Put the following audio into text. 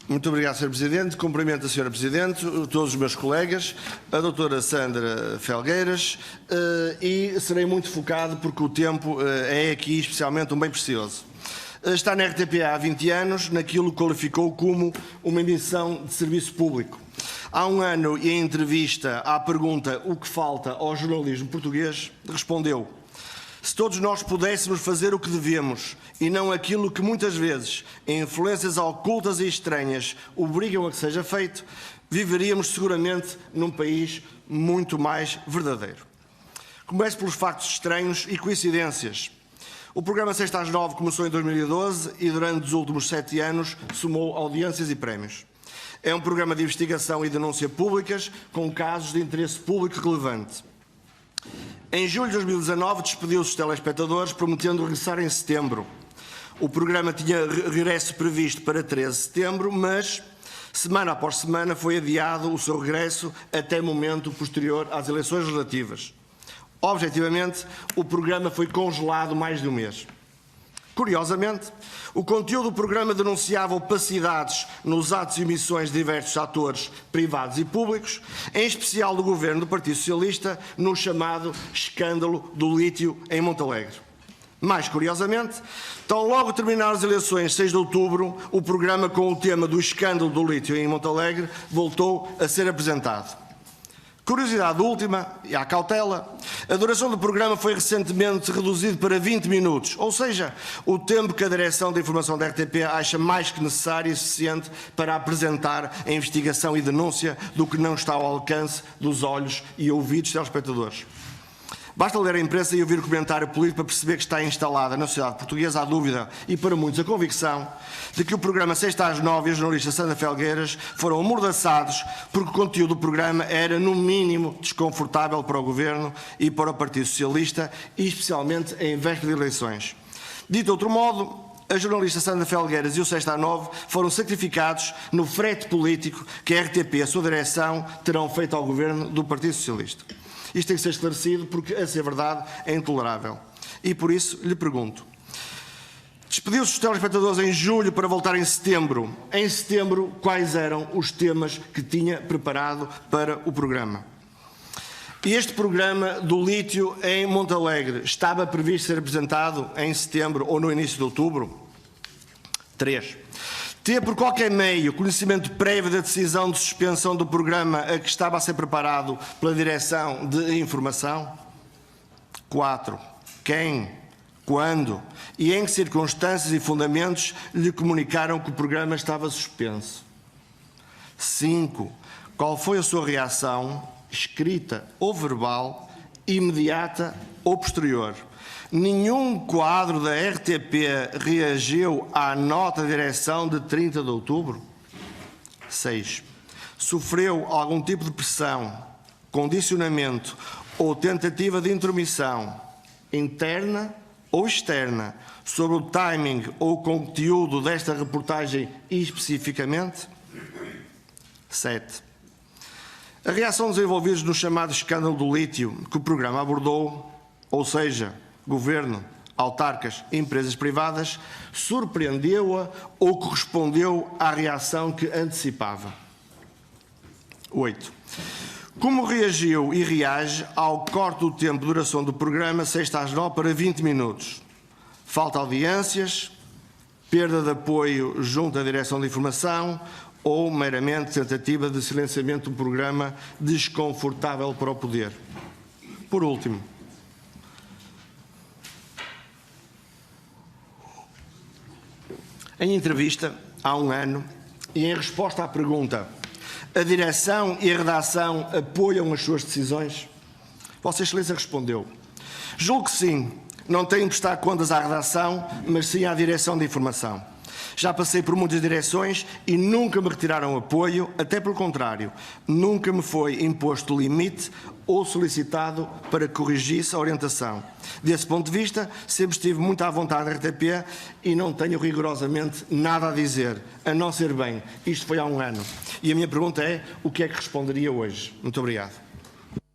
Muito obrigado, Sr. Presidente. Cumprimento a Sra. Presidente, todos os meus colegas, a doutora Sandra Felgueiras, e serei muito focado porque o tempo é aqui especialmente um bem precioso. Está na RTP há 20 anos, naquilo que qualificou como uma emissão de serviço público. Há um ano, e em entrevista à pergunta o que falta ao jornalismo português, respondeu: se todos nós pudéssemos fazer o que devemos e não aquilo que muitas vezes influências ocultas e estranhas obrigam a que seja feito, viveríamos seguramente num país muito mais verdadeiro. Começo pelos factos estranhos e coincidências. O programa 6 às 9 começou em 2012 e durante os últimos 7 anos somou audiências e prémios. É um programa de investigação e denúncia públicas com casos de interesse público relevante. Em julho de 2019 despediu-se os telespectadores prometendo regressar em setembro. O programa tinha regresso previsto para 13 de setembro, mas semana após semana foi adiado o seu regresso até momento posterior às eleições legislativas. Objetivamente, o programa foi congelado mais de um mês. Curiosamente, o conteúdo do programa denunciava opacidades nos atos e emissões de diversos atores privados e públicos, em especial do governo do Partido Socialista, no chamado escândalo do lítio em Montalegre. Mais curiosamente, tão logo terminaram as eleições 6 de outubro, o programa com o tema do escândalo do lítio em Montalegre voltou a ser apresentado. Curiosidade última, e à cautela, a duração do programa foi recentemente reduzida para 20 minutos, ou seja, o tempo que a Direção de Informação da RTP acha mais que necessário e suficiente para apresentar a investigação e denúncia do que não está ao alcance dos olhos e ouvidos dos telespectadores. Basta ler a imprensa e ouvir o comentário político para perceber que está instalada na sociedade portuguesa a dúvida e, para muitos, a convicção de que o programa 6 às 9 e a jornalista Sandra Felgueiras foram amordaçados porque o conteúdo do programa era, no mínimo, desconfortável para o Governo e para o Partido Socialista, e especialmente em véspera de eleições. Dito de outro modo, a jornalista Sandra Felgueiras e o 6 às 9 foram sacrificados no frete político que a RTP e a sua direção terão feito ao Governo do Partido Socialista. Isto tem que ser esclarecido porque, a ser verdade, é intolerável. E por isso lhe pergunto: despediu-se os telespectadores em julho para voltar em setembro. Em setembro, quais eram os temas que tinha preparado para o programa? E este programa do lítio em Montalegre estava previsto ser apresentado em setembro ou no início de outubro? 3. Ter por qualquer meio conhecimento prévio da decisão de suspensão do programa a que estava a ser preparado pela Direção de Informação? 4. Quem, quando e em que circunstâncias e fundamentos lhe comunicaram que o programa estava suspenso? 5. Qual foi a sua reação, escrita ou verbal, imediata ou posterior? Nenhum quadro da RTP reagiu à nota de direção de 30 de outubro? 6. Sofreu algum tipo de pressão, condicionamento ou tentativa de intromissão, interna ou externa, sobre o timing ou conteúdo desta reportagem especificamente? 7. A reação dos envolvidos no chamado escândalo do lítio que o programa abordou, ou seja, Governo, autarcas e empresas privadas, surpreendeu-a ou correspondeu à reação que antecipava? 8. Como reagiu e reage ao corte do tempo de duração do programa 6 às 9 para 20 minutos? Falta de audiências, perda de apoio junto à Direção de Informação ou meramente tentativa de silenciamento do programa desconfortável para o poder? Por último, em entrevista há um ano e em resposta à pergunta: a direção e a redação apoiam as suas decisões? Vossa Excelência respondeu: julgo que sim, não tenho de prestar contas à redação, mas sim à Direção de Informação. Já passei por muitas direções e nunca me retiraram apoio, até pelo contrário, nunca me foi imposto limite ou solicitado para que corrigisse a orientação. Desse ponto de vista, sempre estive muito à vontade da RTP e não tenho rigorosamente nada a dizer, a não ser bem. Isto foi há um ano. E a minha pergunta é: o que é que responderia hoje? Muito obrigado.